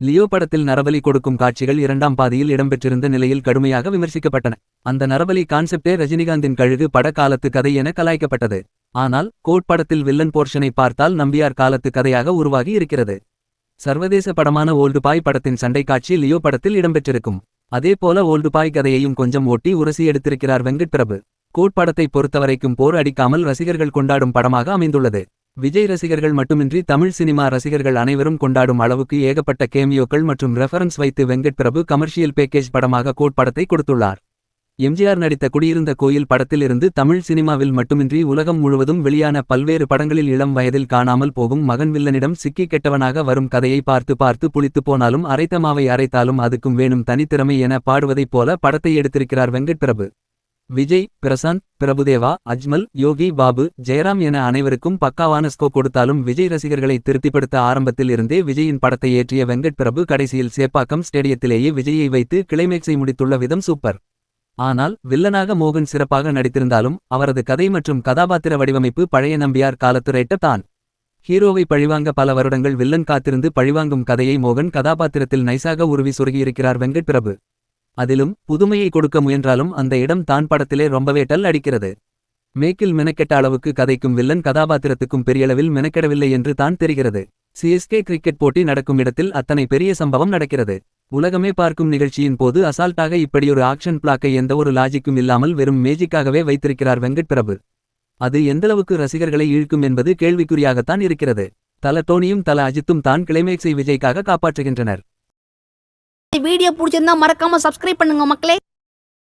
Leo படத்தில் நரபலி கொடுக்கும் காட்சிகள் இரண்டாம் பாதியில் இடம்பெற்றிருந்த நிலையில் கடுமையாக விமர்சிக்கப்பட்டன. அந்த நரபலி கான்செப்டே ரஜினிகாந்தின் கழுகு பட காலத்து கதை என கலாய்க்கப்பட்டது. ஆனால் கோட் படத்தில் வில்லன் போர்ஷனை பார்த்தால் நம்பியார் காலத்து கதையாக உருவாகி இருக்கிறது. சர்வதேச படமான ஓல்டு பாய் படத்தின் சண்டை காட்சி லியோ படத்தில் இடம்பெற்றிருக்கும். அதேபோல ஓல்டு பாய் கதையையும் கொஞ்சம் ஓட்டி உரசி எடுத்திருக்கிறார் வெங்கட் பிரபு. கோட் படத்தை பொறுத்தவரைக்கும் போர் அடிக்காமல் ரசிகர்கள் கொண்டாடும் படமாக அமைந்துள்ளது. விஜய் ரசிகர்கள் மட்டுமின்றி தமிழ் சினிமா ரசிகர்கள் அனைவரும் கொண்டாடும் அளவுக்கு ஏகப்பட்ட கேமியோக்கள் மற்றும் ரெஃபரன்ஸ் வைத்து வெங்கட் பிரபு கமர்ஷியல் பேக்கேஜ் படமாக கோட் படத்தை கொடுத்துள்ளார். எம்ஜிஆர் நடித்த குடியிருந்த கோயில் படத்திலிருந்து தமிழ் சினிமாவில் மட்டுமின்றி உலகம் முழுவதும் வெளியான பல்வேறு படங்களில் இளம் வயதில் காணாமல் போகும் மகன் வில்லனிடம் சிக்கி கெட்டவனாக வரும் கதையை பார்த்து பார்த்து புளித்து போனாலும் அரைத்த மாவை அரைத்தாலும் அதுக்கும் வேணும் தனித்திறமை என பாடுவதைப் போல படத்தை எடுத்திருக்கிறார் வெங்கட் பிரபு. விஜய், பிரசாந்த், பிரபுதேவா, அஜ்மல், யோகி பாபு, ஜெயராம் என அனைவருக்கும் பக்காவான ஸ்கோ கொடுத்தாலும் விஜய் ரசிகர்களை திருப்திப்படுத்த ஆரம்பத்தில் இருந்தே விஜயின் படத்தை ஏற்றிய வெங்கட் பிரபு கடைசியில் சேப்பாக்கம் ஸ்டேடியத்திலேயே விஜயை வைத்து கிளைமேக்ஸை முடித்துள்ள விதம் சூப்பர். ஆனால் வில்லனாக மோகன் சிறப்பாக நடித்திருந்தாலும் அவரது கதை மற்றும் கதாபாத்திர வடிவமைப்பு பழைய நம்பியார் காலத்து ரைட்ட தான். ஹீரோவை பழிவாங்க பல வருடங்கள் வில்லன் காத்திருந்து பழிவாங்கும் கதையை மோகன் கதாபாத்திரத்தில் நைசாக உருவி சொருகியிருக்கிறார் வெங்கட் பிரபு. அதிலும் புதுமையை கொடுக்க முயன்றாலும் அந்த இடம் தான் படத்திலே ரொம்பவே டல் அடிக்கிறது. மேக்கில் மெனக்கெட்ட அளவுக்கு கதைக்கும் வில்லன் கதாபாத்திரத்துக்கும் பெரியளவில் மெனக்கெடவில்லை என்று தான் தெரிகிறது. சிஎஸ்கே கிரிக்கெட் போட்டி நடக்கும் இடத்தில் அத்தனை பெரிய சம்பவம் நடக்கிறது. உலகமே பார்க்கும் நிகழ்ச்சியின் போது அசால்ட்டாக இப்படியொரு ஆக்ஷன் பிளாக்கை எந்த ஒரு லாஜிக்கும் இல்லாமல் வெறும் மேஜிக்காகவே வைத்திருக்கிறார் வெங்கட் பிரபு. அது எந்தளவுக்கு ரசிகர்களை இழுக்கும் என்பது கேள்விக்குறியாகத்தான் இருக்கிறது. தல டோனியும் தல அஜித்தும் தான் கிளைமேக்ஸை விஜய்க்காக காப்பாற்றுகின்றனர். வீடியோ பிடிச்சிருந்தா மறக்காம சப்ஸ்கிரைப் பண்ணுங்க மக்களே.